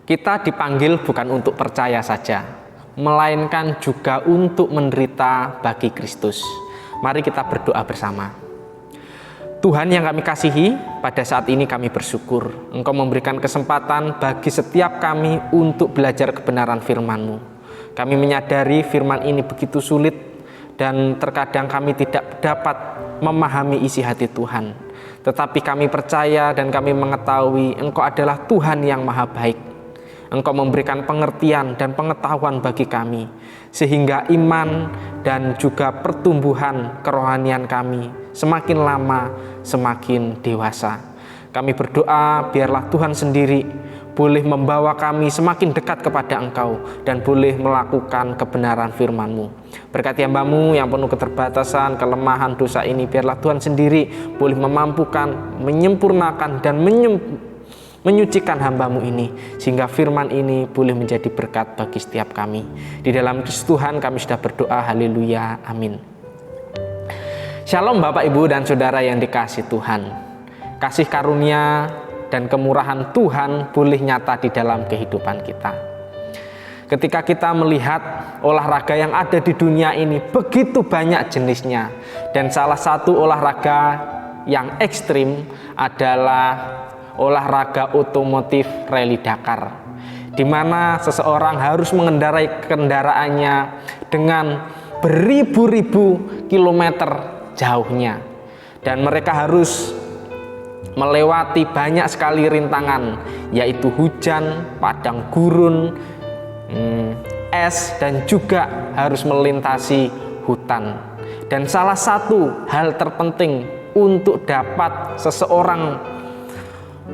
Kita dipanggil bukan untuk percaya saja, melainkan juga untuk menderita bagi Kristus. Mari kita berdoa bersama. Tuhan yang kami kasihi, pada saat ini kami bersyukur Engkau memberikan kesempatan bagi setiap kami untuk belajar kebenaran firman-Mu. Kami menyadari firman ini begitu sulit dan terkadang kami tidak dapat memahami isi hati Tuhan. Tetapi kami percaya dan kami mengetahui Engkau adalah Tuhan yang maha baik. Engkau memberikan pengertian dan pengetahuan bagi kami, sehingga iman dan juga pertumbuhan kerohanian kami semakin lama semakin dewasa. Kami berdoa biarlah Tuhan sendiri boleh membawa kami semakin dekat kepada Engkau dan boleh melakukan kebenaran firman-Mu. Berkati hamba-Mu yang penuh keterbatasan, kelemahan, dosa ini, biarlah Tuhan sendiri boleh memampukan, menyempurnakan dan menyucikan hamba-Mu ini, sehingga firman ini boleh menjadi berkat bagi setiap kami. Di dalam Kristus Tuhan kami sudah berdoa, haleluya, amin. Shalom Bapak, Ibu, dan Saudara yang dikasihi Tuhan. Kasih karunia dan kemurahan Tuhan boleh nyata di dalam kehidupan kita. Ketika kita melihat olahraga yang ada di dunia ini begitu banyak jenisnya, dan salah satu olahraga yang ekstrim adalah olahraga otomotif rally Dakar, di mana seseorang harus mengendarai kendaraannya dengan beribu-ribu kilometer jauhnya, dan mereka harus melewati banyak sekali rintangan, yaitu hujan, padang gurun, es, dan juga harus melintasi hutan. Dan salah satu hal terpenting untuk dapat seseorang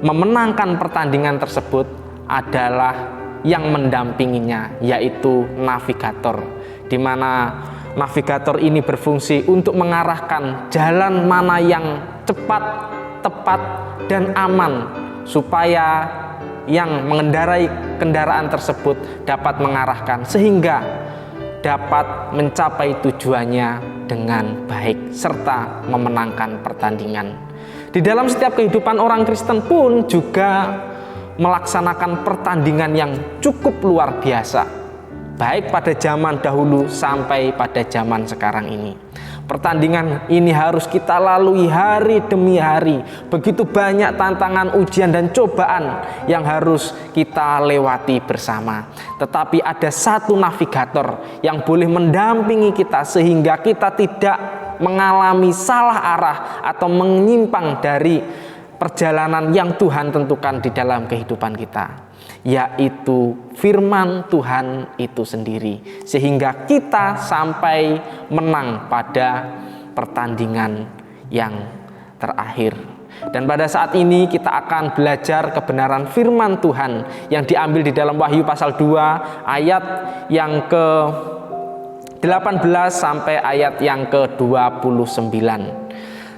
memenangkan pertandingan tersebut adalah yang mendampinginya, yaitu navigator, di mana navigator ini berfungsi untuk mengarahkan jalan mana yang cepat, tepat, dan aman, supaya yang mengendarai kendaraan tersebut dapat mengarahkan sehingga dapat mencapai tujuannya dengan baik serta memenangkan pertandingan. Di dalam setiap kehidupan orang Kristen pun juga melaksanakan pertandingan yang cukup luar biasa, baik pada zaman dahulu sampai pada zaman sekarang ini. Pertandingan ini harus kita lalui hari demi hari. Begitu banyak tantangan, ujian, dan cobaan yang harus kita lewati bersama. Tetapi ada satu navigator yang boleh mendampingi kita sehingga kita tidak mengalami salah arah atau menyimpang dari perjalanan yang Tuhan tentukan di dalam kehidupan kita, yaitu firman Tuhan itu sendiri, sehingga kita sampai menang pada pertandingan yang terakhir. Dan pada saat ini kita akan belajar kebenaran firman Tuhan yang diambil di dalam Wahyu pasal 2 ayat yang ke 18 sampai ayat yang ke-29.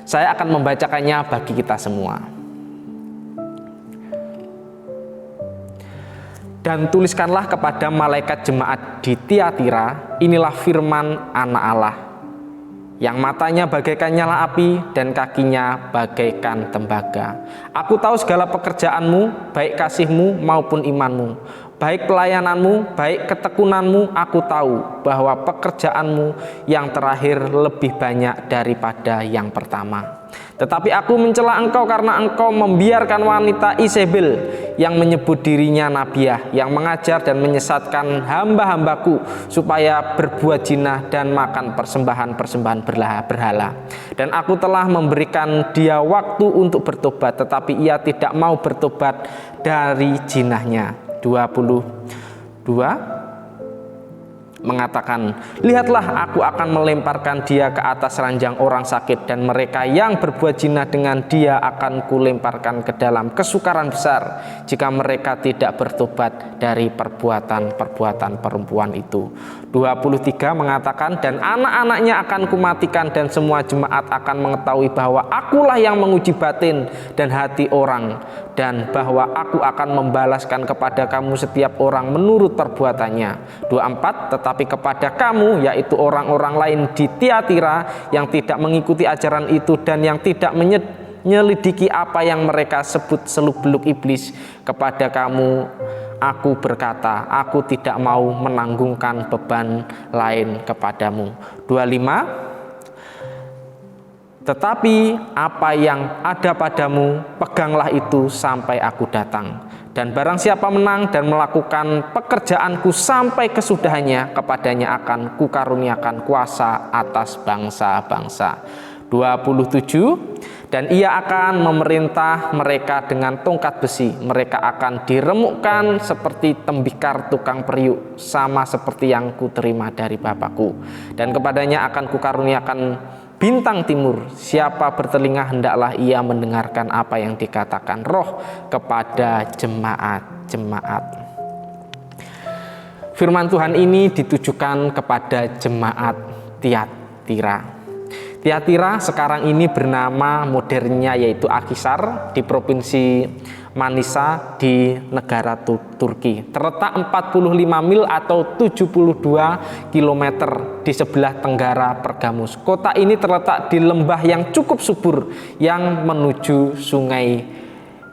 Saya akan membacakannya bagi kita semua. Dan tuliskanlah kepada malaikat jemaat di Tiatira, inilah firman Anak Allah, yang matanya bagaikan nyala api dan kakinya bagaikan tembaga. Aku tahu segala pekerjaanmu, baik kasihmu maupun imanmu, baik pelayananmu, baik ketekunanmu. Aku tahu bahwa pekerjaanmu yang terakhir lebih banyak daripada yang pertama. Tetapi aku mencela engkau karena engkau membiarkan wanita Isebel yang menyebut dirinya nabiah, yang mengajar dan menyesatkan hamba-hambaku supaya berbuat jinah dan makan persembahan-persembahan berhala. Dan aku telah memberikan dia waktu untuk bertobat, tetapi ia tidak mau bertobat dari jinahnya. 22 mengatakan, lihatlah aku akan melemparkan dia ke atas ranjang orang sakit, dan mereka yang berbuat zina dengan dia akan kulemparkan ke dalam kesukaran besar jika mereka tidak bertobat dari perbuatan-perbuatan perempuan itu. 23 mengatakan, dan anak-anaknya akan kumatikan, dan semua jemaat akan mengetahui bahwa akulah yang menguji batin dan hati orang, dan bahwa aku akan membalaskan kepada kamu setiap orang menurut perbuatannya. 24, tetapi kepada kamu, yaitu orang-orang lain di Tiatira yang tidak mengikuti ajaran itu dan yang tidak menyelidiki apa yang mereka sebut seluk-beluk iblis, kepada kamu aku berkata, aku tidak mau menanggungkan beban lain kepadamu. 25. Tetapi apa yang ada padamu, peganglah itu sampai aku datang. Dan barang siapa menang dan melakukan pekerjaanku sampai kesudahannya, kepadanya akan kukaruniakan kuasa atas bangsa-bangsa. 27. Dan ia akan memerintah mereka dengan tongkat besi. Mereka akan diremukkan seperti tembikar tukang periuk, sama seperti yang kuterima dari Bapakku. Dan kepadanya akan kukaruniakan bintang timur. Siapa bertelinga hendaklah ia mendengarkan apa yang dikatakan Roh kepada jemaat-jemaat. Firman Tuhan ini ditujukan kepada jemaat Tiatira. Tiatira sekarang ini bernama modernnya yaitu Akhisar di provinsi Manisa di negara Turki. Terletak 45 mil atau 72 km di sebelah tenggara Pergamus. Kota ini terletak di lembah yang cukup subur yang menuju sungai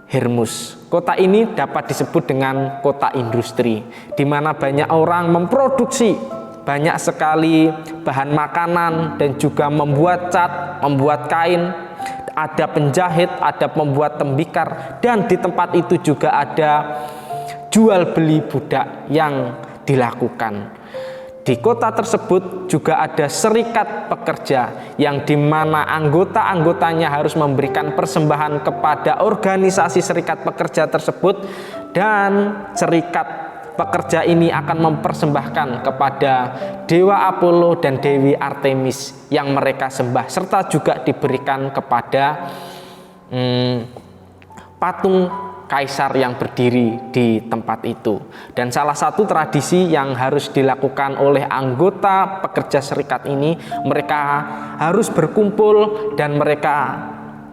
Hermus. Kota ini dapat disebut dengan kota industri, di mana banyak orang memproduksi banyak sekali bahan makanan dan juga membuat cat, membuat kain, ada penjahit, ada pembuat tembikar, dan di tempat itu juga ada jual beli budak yang dilakukan. Di kota tersebut juga ada serikat pekerja yang dimana anggota-anggotanya harus memberikan persembahan kepada organisasi serikat pekerja tersebut, dan serikat pekerja ini akan mempersembahkan kepada Dewa Apollo dan Dewi Artemis yang mereka sembah, serta juga diberikan kepada patung kaisar yang berdiri di tempat itu. Dan salah satu tradisi yang harus dilakukan oleh anggota pekerja serikat ini, mereka harus berkumpul dan mereka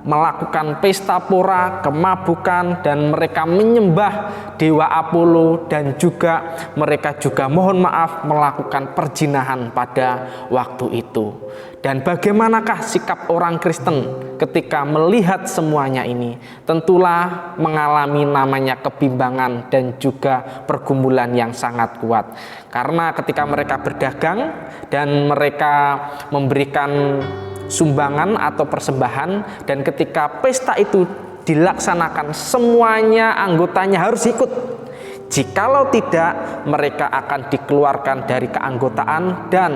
melakukan pesta pora, kemabukan, dan mereka menyembah Dewa Apollo, dan juga mereka juga mohon maaf melakukan perzinahan pada waktu itu. Dan bagaimanakah sikap orang Kristen ketika melihat semuanya ini? Tentulah mengalami namanya kebimbangan dan juga pergumulan yang sangat kuat. Karena ketika mereka berdagang dan mereka memberikan sumbangan atau persembahan, dan ketika pesta itu dilaksanakan semuanya anggotanya harus ikut. Jikalau tidak, mereka akan dikeluarkan dari keanggotaan dan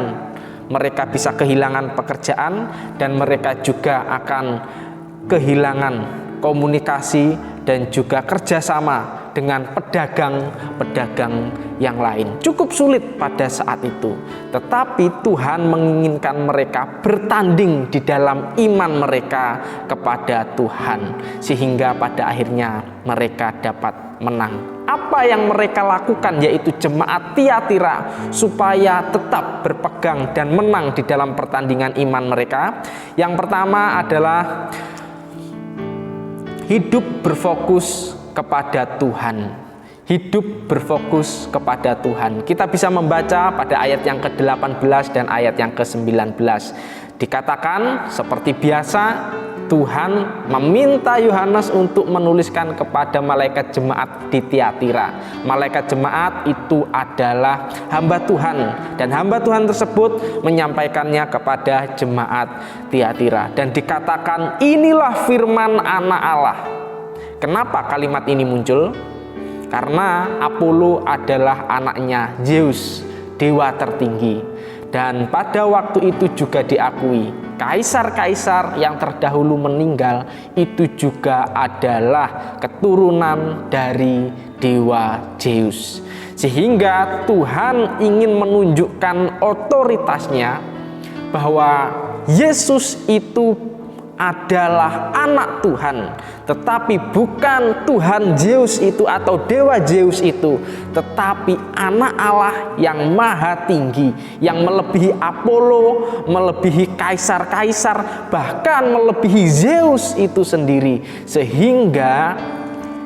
mereka bisa kehilangan pekerjaan, dan mereka juga akan kehilangan komunikasi dan juga kerjasama dengan pedagang-pedagang yang lain. Cukup sulit pada saat itu, tetapi Tuhan menginginkan mereka bertanding di dalam iman mereka kepada Tuhan, sehingga pada akhirnya mereka dapat menang. Apa yang mereka lakukan yaitu jemaat Tiatira supaya tetap berpegang dan menang di dalam pertandingan iman mereka. Yang pertama adalah hidup berfokus kepada Tuhan. Hidup berfokus kepada Tuhan. Kita bisa membaca pada ayat yang ke-18 dan ayat yang ke-19. Dikatakan seperti biasa, Tuhan meminta Yohanes untuk menuliskan kepada malaikat jemaat di Tiatira. Malaikat jemaat itu adalah hamba Tuhan, dan hamba Tuhan tersebut menyampaikannya kepada jemaat Tiatira. Dan dikatakan, inilah firman Anak Allah. Kenapa kalimat ini muncul? Karena Apollo adalah anaknya Zeus, dewa tertinggi. Dan pada waktu itu juga diakui, kaisar-kaisar yang terdahulu meninggal itu juga adalah keturunan dari dewa Zeus. Sehingga Tuhan ingin menunjukkan otoritasnya bahwa Yesus itu adalah anak Tuhan, tetapi bukan Tuhan Zeus itu atau dewa Zeus itu, tetapi anak Allah yang maha tinggi, yang melebihi Apollo, melebihi kaisar-kaisar, bahkan melebihi Zeus itu sendiri. Sehingga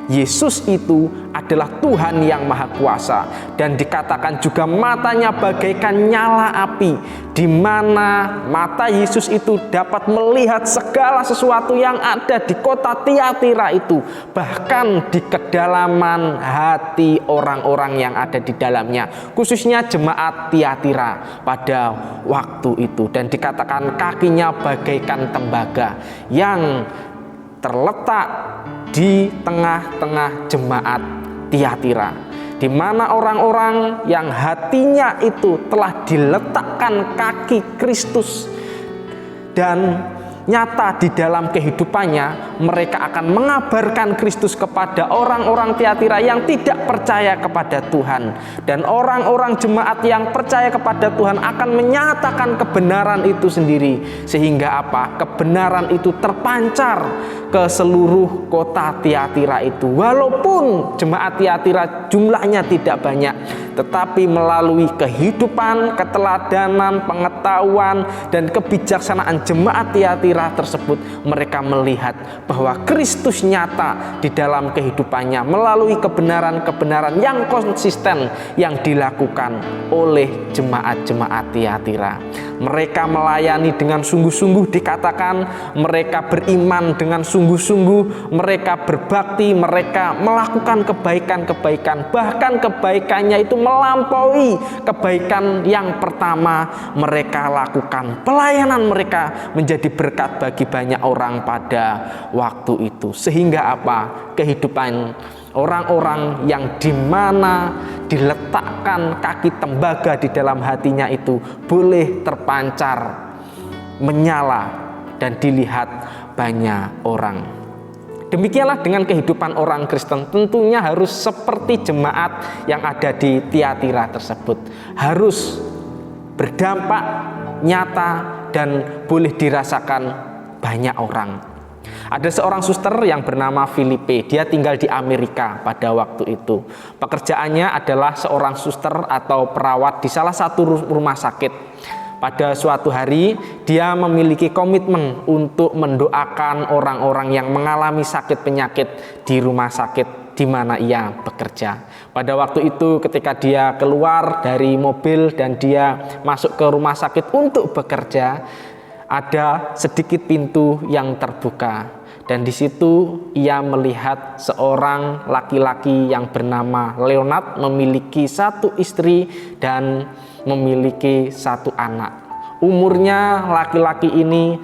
Yesus itu adalah Tuhan yang Maha Kuasa, dan dikatakan juga matanya bagaikan nyala api, di mana mata Yesus itu dapat melihat segala sesuatu yang ada di kota Tiatira itu, bahkan di kedalaman hati orang-orang yang ada di dalamnya, khususnya jemaat Tiatira pada waktu itu. Dan dikatakan kakinya bagaikan tembaga yang terletak di tengah-tengah jemaat Tiatira, di mana orang-orang yang hatinya itu telah diletakkan kaki Kristus dan nyata di dalam kehidupannya, mereka akan mengabarkan Kristus kepada orang-orang Tiatira yang tidak percaya kepada Tuhan. Dan orang-orang jemaat yang percaya kepada Tuhan akan menyatakan kebenaran itu sendiri, sehingga apa? Kebenaran itu terpancar ke seluruh kota Tiatira itu. Walaupun jemaat Tiatira jumlahnya tidak banyak, tetapi melalui kehidupan, keteladanan, pengetahuan, dan kebijaksanaan jemaat Tiatira tersebut, mereka melihat bahwa Kristus nyata di dalam kehidupannya melalui kebenaran-kebenaran yang konsisten yang dilakukan oleh jemaat-jemaat Tiatira. Mereka melayani dengan sungguh-sungguh, dikatakan mereka beriman dengan sungguh-sungguh, mereka berbakti, mereka melakukan kebaikan-kebaikan, bahkan kebaikannya itu melampaui kebaikan yang pertama mereka lakukan. Pelayanan mereka menjadi berkat bagi banyak orang pada waktu itu, sehingga apa? Kehidupan orang-orang yang dimana diletakkan kaki tembaga di dalam hatinya itu boleh terpancar, menyala, dan dilihat banyak orang. Demikianlah dengan kehidupan orang Kristen, tentunya harus seperti jemaat yang ada di Tiatira tersebut, harus berdampak nyata dan boleh dirasakan banyak orang. Ada seorang suster yang bernama Filipe, dia tinggal di Amerika pada waktu itu. Pekerjaannya adalah seorang suster atau perawat di salah satu rumah sakit. Pada suatu hari, dia memiliki komitmen untuk mendoakan orang-orang yang mengalami sakit penyakit di rumah sakit di mana ia bekerja. Pada waktu itu ketika dia keluar dari mobil dan dia masuk ke rumah sakit untuk bekerja, ada sedikit pintu yang terbuka, dan di situ ia melihat seorang laki-laki yang bernama Leonard memiliki satu istri dan memiliki satu anak. Umurnya laki-laki ini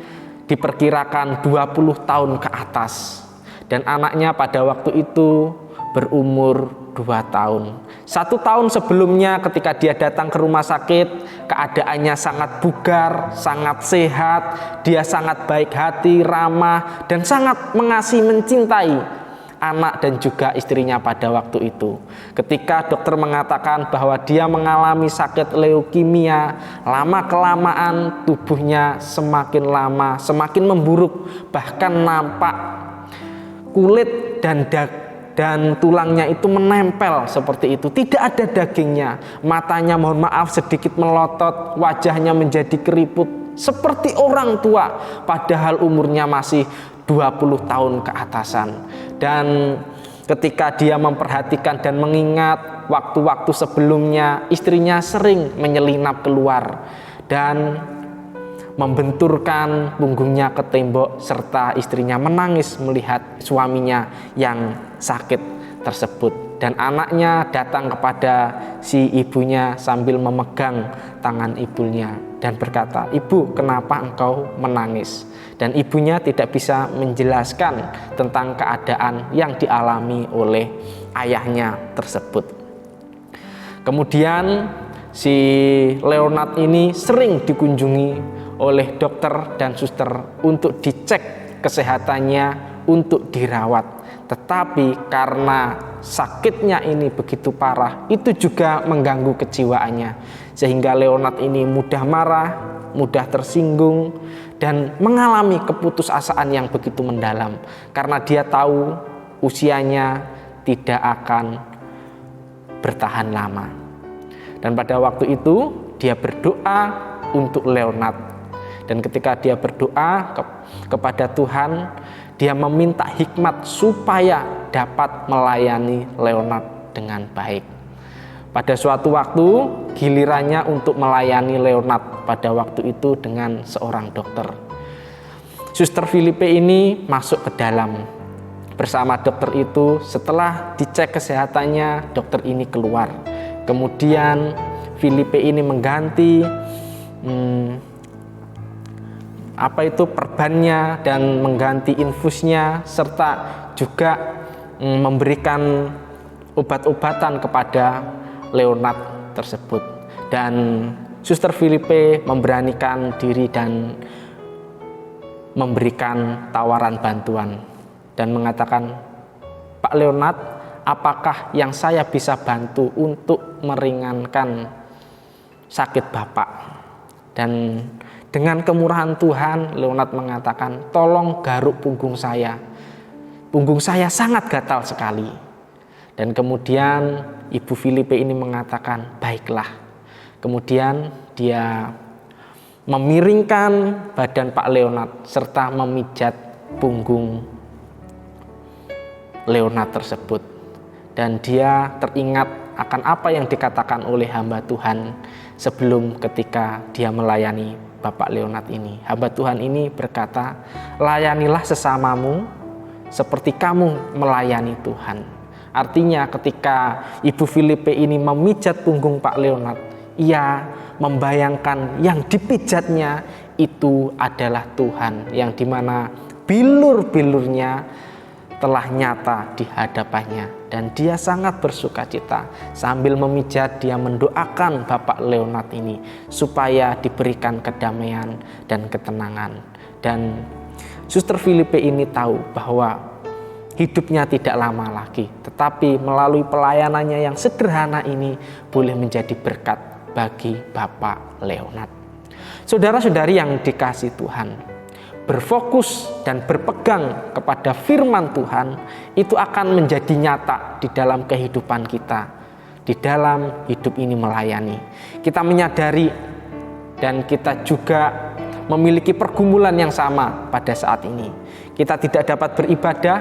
diperkirakan 20 tahun ke atas, dan anaknya pada waktu itu berumur 2 tahun. 1 tahun sebelumnya ketika dia datang ke rumah sakit, keadaannya sangat bugar, sangat sehat, dia sangat baik hati, ramah, dan sangat mengasihi, mencintai anak dan juga istrinya pada waktu itu. Ketika dokter mengatakan bahwa dia mengalami sakit leukemia, lama-kelamaan tubuhnya semakin lama semakin memburuk, bahkan nampak kulit dan tulangnya itu menempel seperti itu, tidak ada dagingnya, matanya mohon maaf sedikit melotot, wajahnya menjadi keriput seperti orang tua, padahal umurnya masih 20 tahun ke atasan. Dan ketika dia memperhatikan dan mengingat waktu-waktu sebelumnya, istrinya sering menyelinap keluar dan membenturkan punggungnya ke tembok, serta istrinya menangis melihat suaminya yang sakit tersebut. Dan anaknya datang kepada si ibunya sambil memegang tangan ibunya dan berkata, "Ibu, kenapa engkau menangis?" Dan ibunya tidak bisa menjelaskan tentang keadaan yang dialami oleh ayahnya tersebut. Kemudian si Leonard ini sering dikunjungi oleh dokter dan suster untuk dicek kesehatannya, untuk dirawat. Tetapi karena sakitnya ini begitu parah, itu juga mengganggu kejiwaannya, sehingga Leonard ini mudah marah, mudah tersinggung, dan mengalami keputusasaan yang begitu mendalam, karena dia tahu usianya tidak akan bertahan lama. Dan pada waktu itu dia berdoa untuk Leonard. Dan ketika dia berdoa kepada Tuhan, dia meminta hikmat supaya dapat melayani Leonard dengan baik. Pada suatu waktu gilirannya untuk melayani Leonard pada waktu itu dengan seorang dokter. Suster Filipe ini masuk ke dalam bersama dokter itu. Setelah dicek kesehatannya, dokter ini keluar. Kemudian Filipe ini mengganti perbannya dan mengganti infusnya, serta juga memberikan obat-obatan kepada Leonard tersebut. Dan Suster Filipe memberanikan diri dan memberikan tawaran bantuan dan mengatakan, "Pak Leonard, apakah yang saya bisa bantu untuk meringankan sakit Bapak?" Dan dengan kemurahan Tuhan, Leonard mengatakan, "Tolong garuk punggung saya. Punggung saya sangat gatal sekali." Dan kemudian Ibu Filipe ini mengatakan, "Baiklah." Kemudian dia memiringkan badan Pak Leonard serta memijat punggung Leonard tersebut. Dan dia teringat akan apa yang dikatakan oleh hamba Tuhan sebelum ketika dia melayani Bapak Leonard ini. Hamba Tuhan ini berkata, "Layanilah sesamamu seperti kamu melayani Tuhan." Artinya ketika Ibu Filipe ini memijat punggung Pak Leonard, ia membayangkan yang dipijatnya itu adalah Tuhan, yang dimana bilur-bilurnya telah nyata di hadapannya. Dan dia sangat bersuka cita. Sambil memijat, dia mendoakan Bapak Leonard ini supaya diberikan kedamaian dan ketenangan. Dan Suster Filipe ini tahu bahwa hidupnya tidak lama lagi, tetapi melalui pelayanannya yang sederhana ini boleh menjadi berkat bagi Bapak Leonard. Saudara-saudari yang dikasihi Tuhan, berfokus dan berpegang kepada firman Tuhan itu akan menjadi nyata di dalam kehidupan kita, di dalam hidup ini melayani. Kita menyadari dan kita juga memiliki pergumulan yang sama pada saat ini. Kita tidak dapat beribadah,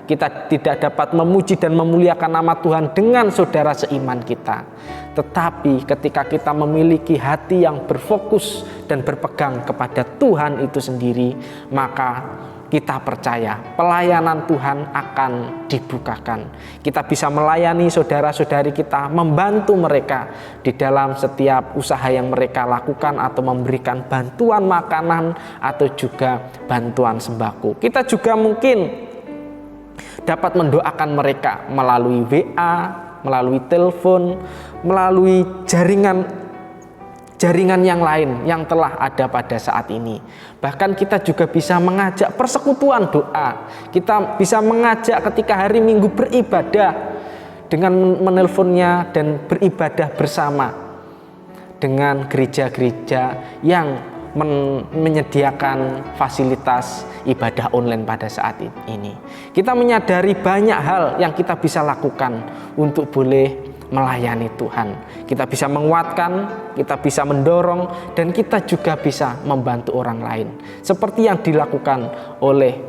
kita tidak dapat memuji dan memuliakan nama Tuhan dengan saudara seiman kita. Tetapi ketika kita memiliki hati yang berfokus dan berpegang kepada Tuhan itu sendiri, maka kita percaya pelayanan Tuhan akan dibukakan. Kita bisa melayani saudara-saudari kita, membantu mereka di dalam setiap usaha yang mereka lakukan atau memberikan bantuan makanan atau juga bantuan sembako. Kita juga mungkin dapat mendoakan mereka melalui WA, melalui telepon, melalui jaringan yang lain yang telah ada pada saat ini. Bahkan kita juga bisa mengajak persekutuan doa. Kita bisa mengajak ketika hari Minggu beribadah dengan menelponnya dan beribadah bersama dengan gereja-gereja yang menyediakan fasilitas ibadah online pada saat ini. Kita menyadari banyak hal yang kita bisa lakukan untuk boleh melayani Tuhan. Kita bisa menguatkan, kita bisa mendorong, dan kita juga bisa membantu orang lain. Seperti yang dilakukan oleh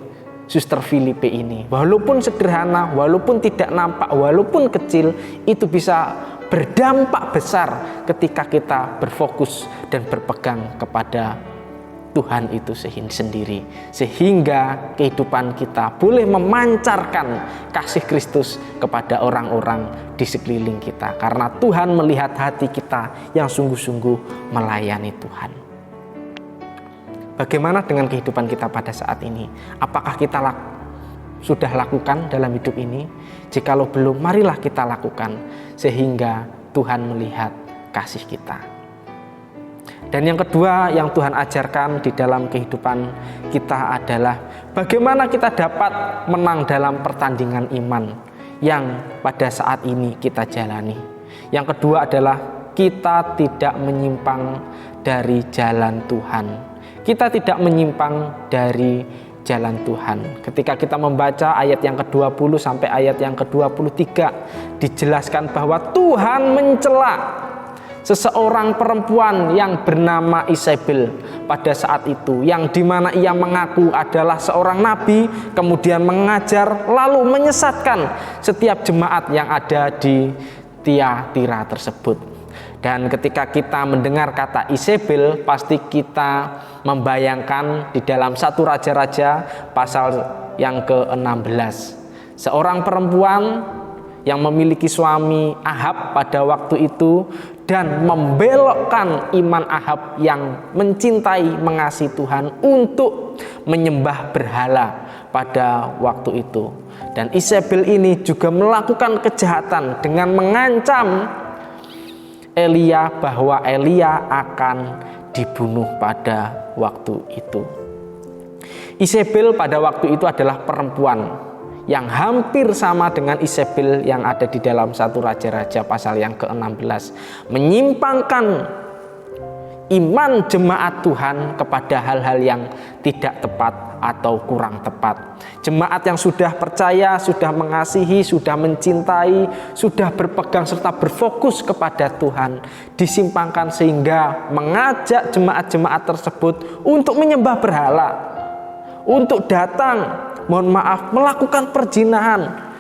Suster Filipe ini. Walaupun sederhana, walaupun tidak nampak, walaupun kecil, itu bisa berdampak besar ketika kita berfokus dan berpegang kepada Tuhan itu sendiri, sehingga kehidupan kita boleh memancarkan kasih Kristus kepada orang-orang di sekeliling kita, karena Tuhan melihat hati kita yang sungguh-sungguh melayani Tuhan. Bagaimana dengan kehidupan kita pada saat ini? Apakah kita sudah lakukan dalam hidup ini? Jikalau belum, marilah kita lakukan sehingga Tuhan melihat kasih kita. Dan yang kedua yang Tuhan ajarkan di dalam kehidupan kita adalah bagaimana kita dapat menang dalam pertandingan iman yang pada saat ini kita jalani. Yang kedua adalah kita tidak menyimpang dari jalan Tuhan. Kita tidak menyimpang dari jalan Tuhan. Ketika kita membaca ayat yang ke-20 sampai ayat yang ke-23, dijelaskan bahwa Tuhan mencela seseorang perempuan yang bernama Isabel pada saat itu, yang dimana ia mengaku adalah seorang nabi, kemudian mengajar lalu menyesatkan setiap jemaat yang ada di Tiatira tersebut. Dan ketika kita mendengar kata Isabel, pasti kita membayangkan di dalam 1 Raja-Raja pasal yang ke-16, seorang perempuan yang memiliki suami Ahab pada waktu itu dan membelokkan iman Ahab yang mencintai, mengasihi Tuhan untuk menyembah berhala pada waktu itu. Dan Isabel ini juga melakukan kejahatan dengan mengancam Elia bahwa Elia akan dibunuh pada waktu itu. Isabel pada waktu itu adalah perempuan yang hampir sama dengan Isabel yang ada di dalam 1 Raja-Raja pasal yang ke-16, menyimpangkan iman jemaat Tuhan kepada hal-hal yang tidak tepat atau kurang tepat. Jemaat yang sudah percaya, sudah mengasihi, sudah mencintai, sudah berpegang serta berfokus kepada Tuhan, disimpangkan sehingga mengajak jemaat-jemaat tersebut untuk menyembah berhala, untuk datang, mohon maaf, melakukan perzinahan,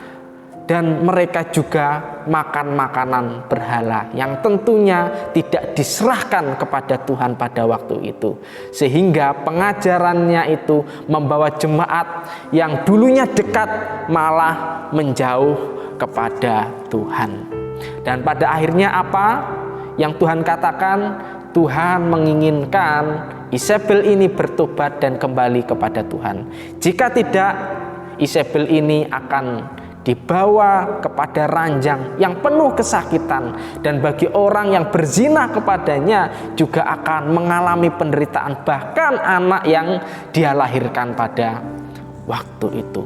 dan mereka juga makan makanan berhala yang tentunya tidak diserahkan kepada Tuhan pada waktu itu, sehingga pengajarannya itu membawa jemaat yang dulunya dekat malah menjauh kepada Tuhan. Dan pada akhirnya apa yang Tuhan katakan? Tuhan menginginkan Isabel ini bertobat dan kembali kepada Tuhan. Jika tidak, Isabel ini akan dibawa kepada ranjang yang penuh kesakitan, dan bagi orang yang berzina kepadanya juga akan mengalami penderitaan, bahkan anak yang dia lahirkan pada waktu itu.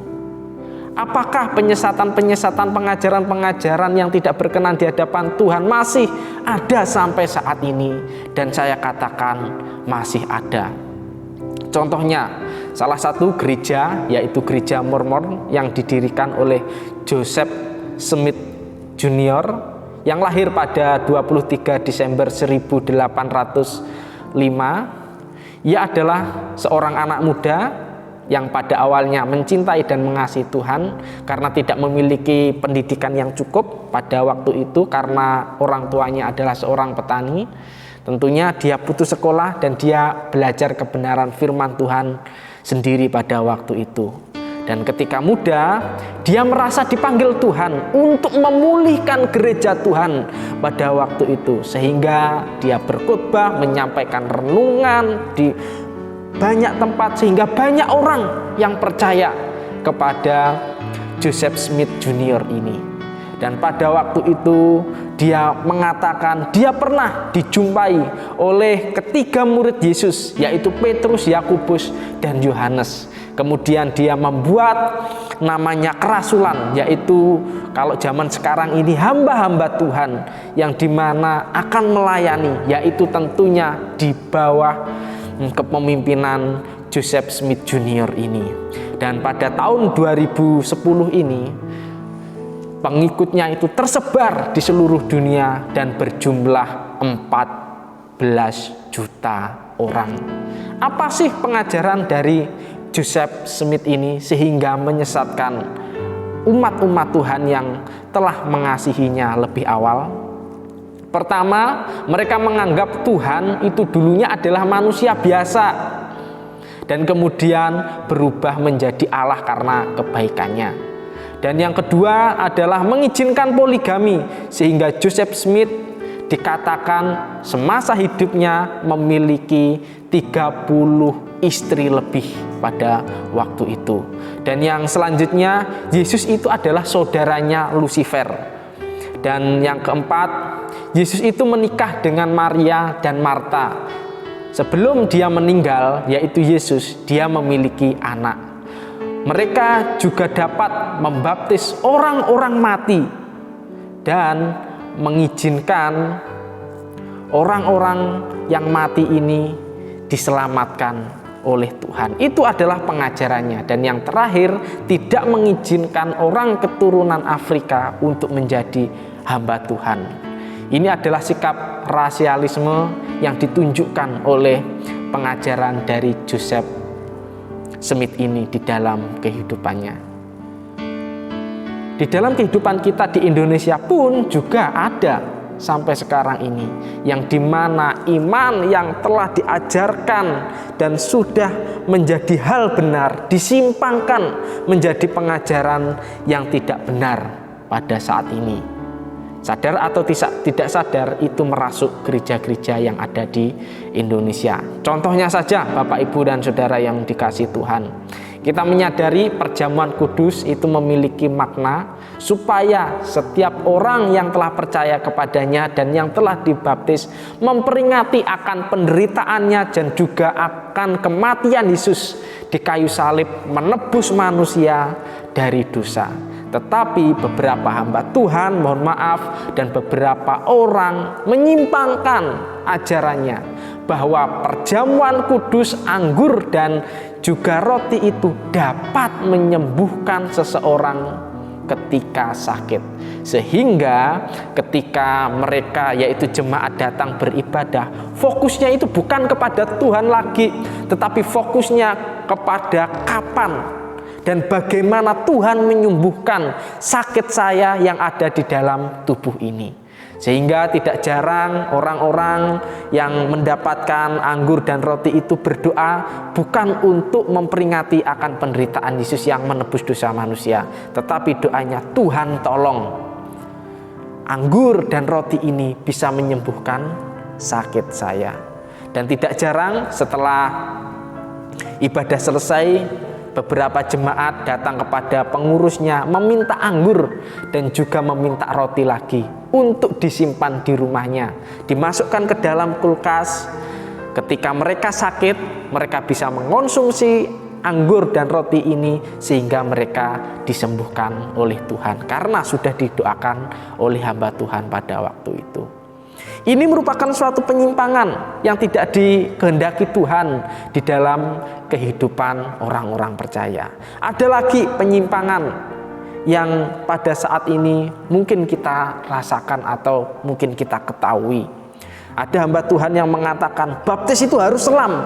Apakah penyesatan-penyesatan, pengajaran-pengajaran yang tidak berkenan di hadapan Tuhan masih ada sampai saat ini? Dan saya katakan masih ada. Contohnya, salah satu gereja, yaitu gereja Mormon yang didirikan oleh Joseph Smith Jr. yang lahir pada 23 Desember 1805. Ia adalah seorang anak muda yang pada awalnya mencintai dan mengasihi Tuhan karena tidak memiliki pendidikan yang cukup pada waktu itu karena orang tuanya adalah seorang petani. Tentunya dia putus sekolah dan dia belajar kebenaran firman Tuhan sendiri pada waktu itu. Dan ketika muda, dia merasa dipanggil Tuhan untuk memulihkan gereja Tuhan pada waktu itu, sehingga dia berkhotbah, menyampaikan renungan di banyak tempat, sehingga banyak orang yang percaya kepada Joseph Smith Jr. ini. Dan pada waktu itu dia mengatakan dia pernah dijumpai oleh ketiga murid Yesus, yaitu Petrus, Yakobus, dan Yohanes. Kemudian dia membuat namanya kerasulan, yaitu kalau zaman sekarang ini hamba-hamba Tuhan yang dimana akan melayani, yaitu tentunya di bawah kepemimpinan Joseph Smith Jr. ini. Dan pada tahun 2010 ini pengikutnya itu tersebar di seluruh dunia dan berjumlah 14 juta orang. Apa sih pengajaran dari Joseph Smith ini sehingga menyesatkan umat-umat Tuhan yang telah mengasihinya lebih awal? Pertama, mereka menganggap Tuhan itu dulunya adalah manusia biasa dan kemudian berubah menjadi Allah karena kebaikannya. Dan yang kedua adalah mengizinkan poligami, sehingga Joseph Smith dikatakan semasa hidupnya memiliki 30 istri lebih pada waktu itu. Dan yang selanjutnya, Yesus itu adalah saudaranya Lucifer. Dan yang keempat, Yesus itu menikah dengan Maria dan Marta. Sebelum dia meninggal, yaitu Yesus, dia memiliki anak. Mereka juga dapat membaptis orang-orang mati dan mengizinkan orang-orang yang mati ini diselamatkan oleh Tuhan. Itu adalah pengajarannya. Dan yang terakhir, tidak mengizinkan orang keturunan Afrika untuk menjadi hamba Tuhan. Ini adalah sikap rasialisme yang ditunjukkan oleh pengajaran dari Joseph Smith ini di dalam kehidupannya. Di dalam kehidupan kita di Indonesia pun juga ada sampai sekarang ini, yang dimana iman yang telah diajarkan dan sudah menjadi hal benar disimpangkan menjadi pengajaran yang tidak benar pada saat ini. Sadar atau tidak sadar, itu merasuk gereja-gereja yang ada di Indonesia. Contohnya saja Bapak, Ibu, dan Saudara yang dikasihi Tuhan, kita menyadari perjamuan kudus itu memiliki makna supaya setiap orang yang telah percaya kepadanya dan yang telah dibaptis memperingati akan penderitaannya dan juga akan kematian Yesus di kayu salib menebus manusia dari dosa. Tetapi beberapa hamba Tuhan, mohon maaf, dan beberapa orang menyimpangkan ajarannya bahwa perjamuan kudus, anggur, dan juga roti itu dapat menyembuhkan seseorang ketika sakit. Sehingga ketika mereka, yaitu jemaat, datang beribadah, fokusnya itu bukan kepada Tuhan lagi, tetapi fokusnya kepada kapan dan bagaimana Tuhan menyembuhkan sakit saya yang ada di dalam tubuh ini. Sehingga tidak jarang orang-orang yang mendapatkan anggur dan roti itu berdoa bukan untuk memperingati akan penderitaan Yesus yang menebus dosa manusia, tetapi doanya, Tuhan tolong anggur dan roti ini bisa menyembuhkan sakit saya. Dan tidak jarang setelah ibadah selesai, beberapa jemaat datang kepada pengurusnya meminta anggur dan juga meminta roti lagi untuk disimpan di rumahnya, dimasukkan ke dalam kulkas. Ketika mereka sakit, mereka bisa mengonsumsi anggur dan roti ini sehingga mereka disembuhkan oleh Tuhan karena sudah didoakan oleh hamba Tuhan pada waktu itu. Ini merupakan suatu penyimpangan yang tidak dikehendaki Tuhan di dalam kehidupan orang-orang percaya. Ada lagi penyimpangan yang pada saat ini mungkin kita rasakan atau mungkin kita ketahui. Ada hamba Tuhan yang mengatakan baptis itu harus selam.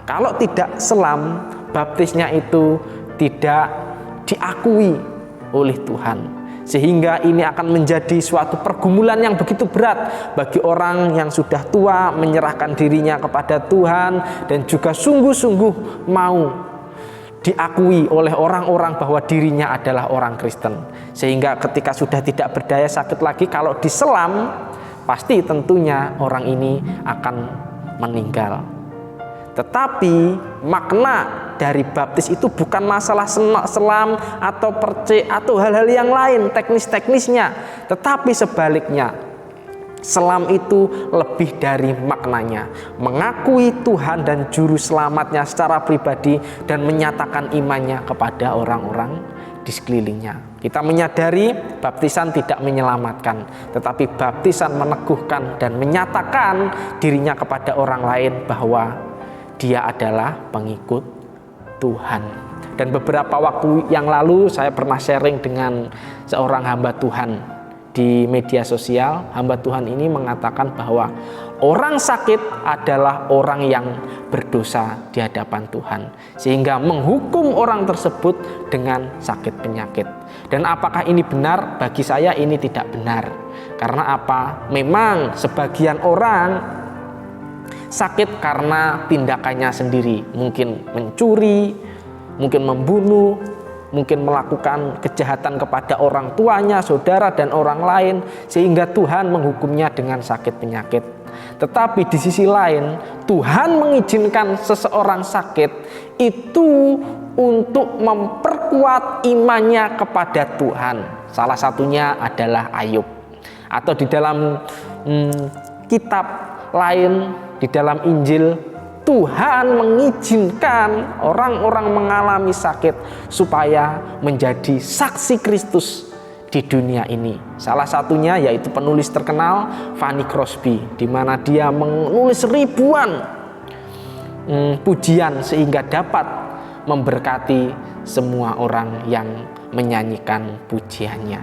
Kalau tidak selam, baptisnya itu tidak diakui oleh Tuhan. Sehingga ini akan menjadi suatu pergumulan yang begitu berat bagi orang yang sudah tua menyerahkan dirinya kepada Tuhan dan juga sungguh-sungguh mau diakui oleh orang-orang bahwa dirinya adalah orang Kristen. Sehingga ketika sudah tidak berdaya sakit lagi, kalau diselam pasti tentunya orang ini akan meninggal. Tetapi makna dari baptis itu bukan masalah selam atau percik atau hal-hal yang lain, teknis-teknisnya. Tetapi sebaliknya, selam itu lebih dari maknanya. Mengakui Tuhan dan Juru Selamatnya secara pribadi dan menyatakan imannya kepada orang-orang di sekelilingnya. Kita menyadari baptisan tidak menyelamatkan, tetapi baptisan meneguhkan dan menyatakan dirinya kepada orang lain bahwa dia adalah pengikut Tuhan. Dan beberapa waktu yang lalu saya pernah sharing dengan seorang hamba Tuhan di media sosial. Hamba Tuhan ini mengatakan bahwa orang sakit adalah orang yang berdosa di hadapan Tuhan, sehingga menghukum orang tersebut dengan sakit penyakit. Dan apakah ini benar? Bagi saya ini tidak benar. Karena apa? Memang sebagian orang sakit karena tindakannya sendiri, mungkin mencuri, mungkin membunuh, mungkin melakukan kejahatan kepada orang tuanya, saudara, dan orang lain, sehingga Tuhan menghukumnya dengan sakit penyakit. Tetapi di sisi lain, Tuhan mengizinkan seseorang sakit itu untuk memperkuat imannya kepada Tuhan. Salah satunya adalah Ayub. Atau di dalam kitab lain, di dalam Injil, Tuhan mengizinkan orang-orang mengalami sakit supaya menjadi saksi Kristus di dunia ini. Salah satunya yaitu penulis terkenal Fanny Crosby, di mana dia menulis ribuan pujian sehingga dapat memberkati semua orang yang menyanyikan pujiannya.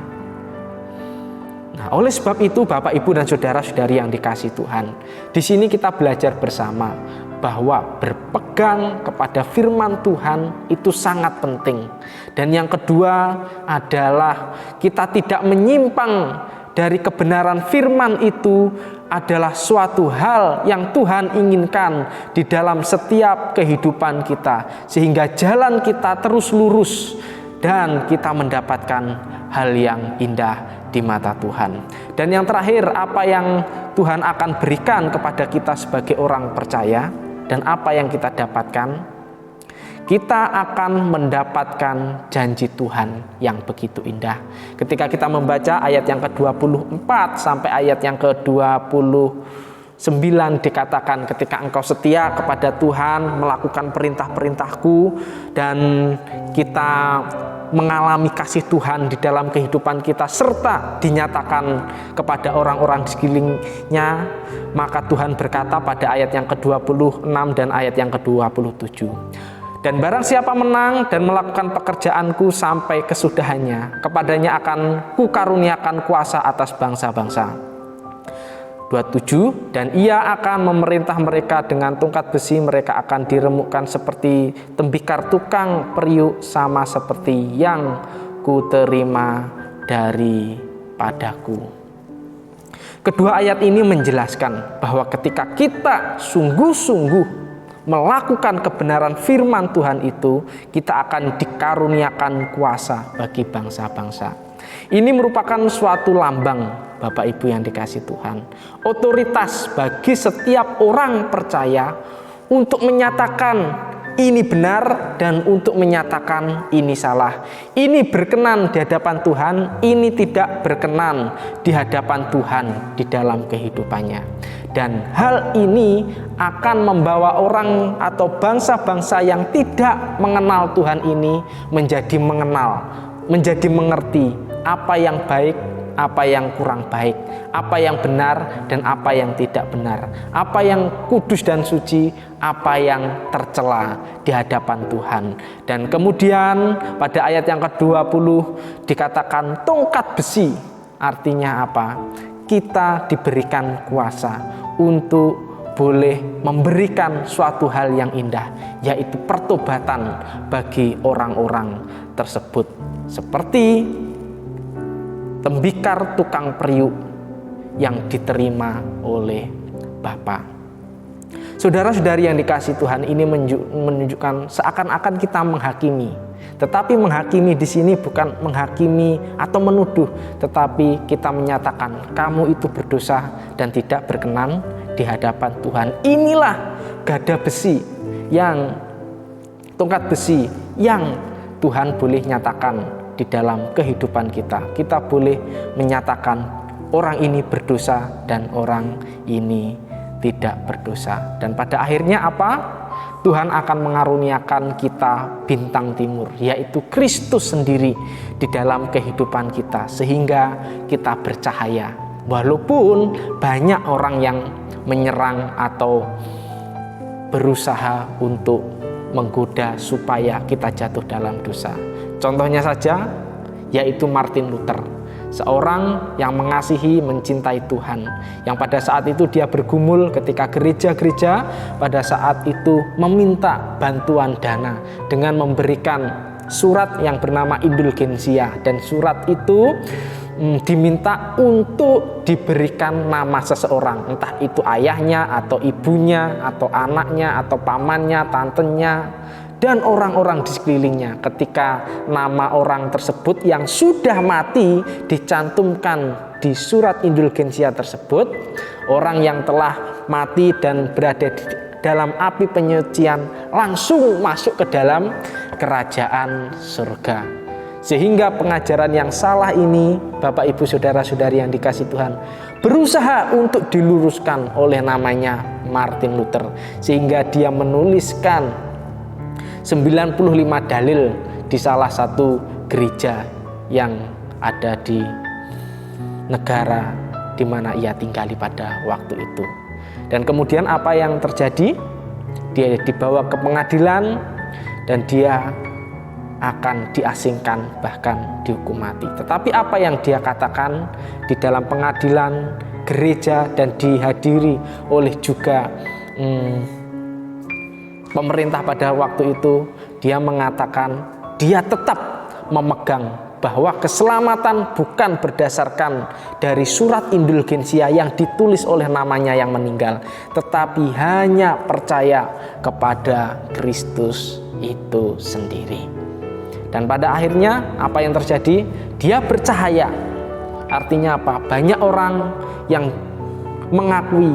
Nah, oleh sebab itu Bapak, Ibu, dan saudara-saudari yang dikasihi Tuhan, di sini kita belajar bersama bahwa berpegang kepada firman Tuhan itu sangat penting. Dan yang kedua adalah kita tidak menyimpang dari kebenaran firman itu adalah suatu hal yang Tuhan inginkan di dalam setiap kehidupan kita, sehingga jalan kita terus lurus dan kita mendapatkan hal yang indah di mata Tuhan. Dan yang terakhir, apa yang Tuhan akan berikan kepada kita sebagai orang percaya dan apa yang kita dapatkan? Kita akan mendapatkan janji Tuhan yang begitu indah. Ketika kita membaca ayat yang ke-24 sampai ayat yang ke-29 dikatakan, ketika engkau setia kepada Tuhan, melakukan perintah-perintahku, dan kita mengalami kasih Tuhan di dalam kehidupan kita serta dinyatakan kepada orang-orang di sekelilingnya, maka Tuhan berkata pada ayat yang ke-26 dan ayat yang ke-27, dan barang siapa menang dan melakukan pekerjaanku sampai kesudahannya, kepadanya akan kukaruniakan kuasa atas bangsa-bangsa. 27, dan ia akan memerintah mereka dengan tongkat besi, mereka akan diremukkan seperti tembikar tukang periuk, sama seperti yang kuterima daripadaku. Kedua ayat ini menjelaskan bahwa ketika kita sungguh-sungguh melakukan kebenaran firman Tuhan itu, kita akan dikaruniakan kuasa bagi bangsa-bangsa. Ini merupakan suatu lambang, Bapak Ibu yang dikasihi Tuhan, otoritas bagi setiap orang percaya untuk menyatakan ini benar dan untuk menyatakan ini salah. Ini berkenan di hadapan Tuhan, ini tidak berkenan di hadapan Tuhan di dalam kehidupannya. Dan hal ini akan membawa orang atau bangsa-bangsa yang tidak mengenal Tuhan ini menjadi mengenal, menjadi mengerti apa yang baik, apa yang kurang baik, apa yang benar dan apa yang tidak benar, apa yang kudus dan suci, apa yang tercela di hadapan Tuhan. Dan kemudian pada ayat yang ke-20 dikatakan tongkat besi. Artinya apa? Kita diberikan kuasa untuk boleh memberikan suatu hal yang indah, yaitu pertobatan bagi orang-orang tersebut, seperti tembikar tukang periuk yang diterima oleh Bapa. Saudara-saudari yang dikasihi Tuhan, ini menunjukkan seakan-akan kita menghakimi. Tetapi menghakimi di sini bukan menghakimi atau menuduh, tetapi kita menyatakan kamu itu berdosa dan tidak berkenan di hadapan Tuhan. Inilah gada besi yang tongkat besi yang Tuhan boleh nyatakan di dalam kehidupan kita. Kita boleh menyatakan orang ini berdosa dan orang ini tidak berdosa. Dan pada akhirnya apa? Tuhan akan mengaruniakan kita bintang timur, yaitu Kristus sendiri di dalam kehidupan kita, sehingga kita bercahaya. Walaupun banyak orang yang menyerang atau berusaha untuk menggoda supaya kita jatuh dalam dosa. Contohnya saja, yaitu Martin Luther, seorang yang mengasihi, mencintai Tuhan, yang pada saat itu dia bergumul ketika gereja-gereja pada saat itu meminta bantuan dana dengan memberikan surat yang bernama indulgensia, dan surat itu diminta untuk diberikan nama seseorang, entah itu ayahnya atau ibunya atau anaknya atau pamannya, tantenya, dan orang-orang di sekelilingnya. Ketika nama orang tersebut yang sudah mati dicantumkan di surat indulgensia tersebut, orang yang telah mati dan berada di dalam api penyucian langsung masuk ke dalam kerajaan surga. Sehingga pengajaran yang salah ini, Bapak Ibu Saudara-saudari yang dikasihi Tuhan, berusaha untuk diluruskan oleh namanya Martin Luther, sehingga dia menuliskan 95 dalil di salah satu gereja yang ada di negara di mana ia tinggali pada waktu itu. Dan kemudian apa yang terjadi? Dia dibawa ke pengadilan dan dia akan diasingkan, bahkan dihukum mati. Tetapi apa yang dia katakan di dalam pengadilan gereja dan dihadiri oleh juga pemerintah pada waktu itu, dia mengatakan dia tetap memegang bahwa keselamatan bukan berdasarkan dari surat indulgensia yang ditulis oleh namanya yang meninggal, tetapi hanya percaya kepada Kristus itu sendiri. Dan pada akhirnya apa yang terjadi? Dia bercahaya. Artinya apa? Banyak orang yang mengakui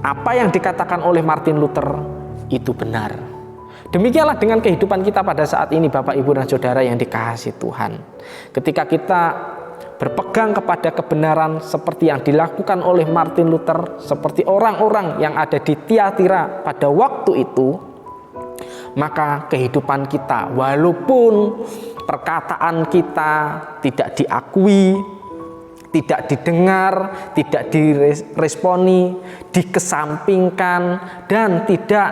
apa yang dikatakan oleh Martin Luther itu benar. Demikianlah dengan kehidupan kita pada saat ini, Bapak, Ibu, dan Saudara yang dikasihi Tuhan. Ketika kita berpegang kepada kebenaran seperti yang dilakukan oleh Martin Luther, seperti orang-orang yang ada di Tiatira pada waktu itu, maka kehidupan kita, walaupun perkataan kita tidak diakui, tidak didengar, tidak diresponi, dikesampingkan, dan tidak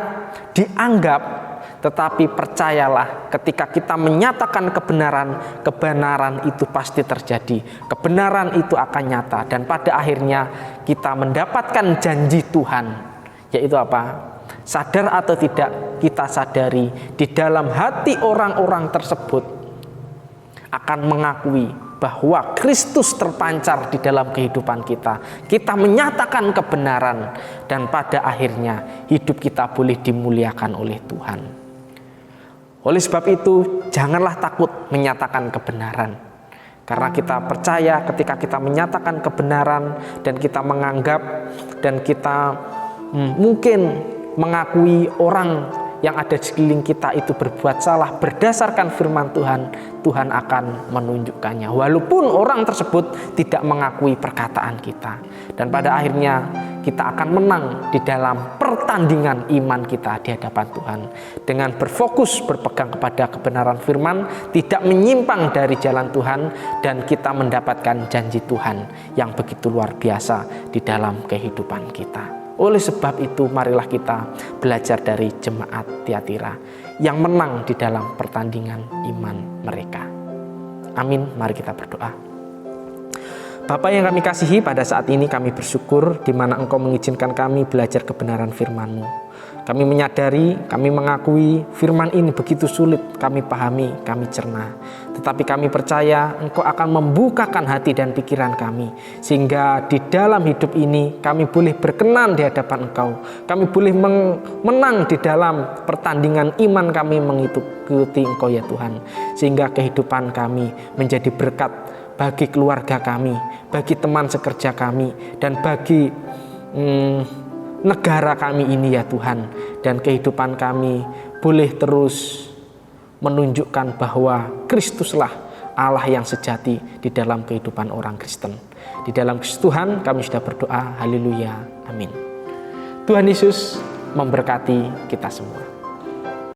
dianggap, tetapi percayalah, ketika kita menyatakan kebenaran, kebenaran itu pasti terjadi. Kebenaran itu akan nyata, dan pada akhirnya kita mendapatkan janji Tuhan, yaitu apa? Sadar atau tidak, kita sadari di dalam hati orang-orang tersebut akan mengakui bahwa Kristus terpancar di dalam kehidupan kita. Kita menyatakan kebenaran, dan pada akhirnya hidup kita boleh dimuliakan oleh Tuhan. Oleh sebab itu, janganlah takut menyatakan kebenaran. Karena kita percaya ketika kita menyatakan kebenaran dan kita menganggap dan kita mungkin mengakui orang yang ada di sekeliling kita itu berbuat salah berdasarkan firman Tuhan, Tuhan akan menunjukkannya. Walaupun orang tersebut tidak mengakui perkataan kita. Dan pada akhirnya kita akan menang di dalam pertandingan iman kita di hadapan Tuhan. Dengan berfokus berpegang kepada kebenaran firman, tidak menyimpang dari jalan Tuhan, dan kita mendapatkan janji Tuhan yang begitu luar biasa di dalam kehidupan kita. Oleh sebab itu, marilah kita belajar dari jemaat Tiatira yang menang di dalam pertandingan iman mereka. Amin. Mari kita berdoa. Bapa yang kami kasihi, pada saat ini kami bersyukur di mana Engkau mengizinkan kami belajar kebenaran firman-Mu. Kami menyadari, kami mengakui firman ini begitu sulit kami pahami, kami cerna. Tetapi kami percaya Engkau akan membukakan hati dan pikiran kami, sehingga di dalam hidup ini kami boleh berkenan di hadapan Engkau. Kami boleh menang di dalam pertandingan iman kami mengikuti Engkau ya Tuhan. Sehingga kehidupan kami menjadi berkat bagi keluarga kami, bagi teman sekerja kami, dan bagi negara kami ini ya Tuhan. Dan kehidupan kami boleh terus menunjukkan bahwa Kristuslah Allah yang sejati di dalam kehidupan orang Kristen. Di dalam Kristus Tuhan kami sudah berdoa, haleluya, amin. Tuhan Yesus memberkati kita semua.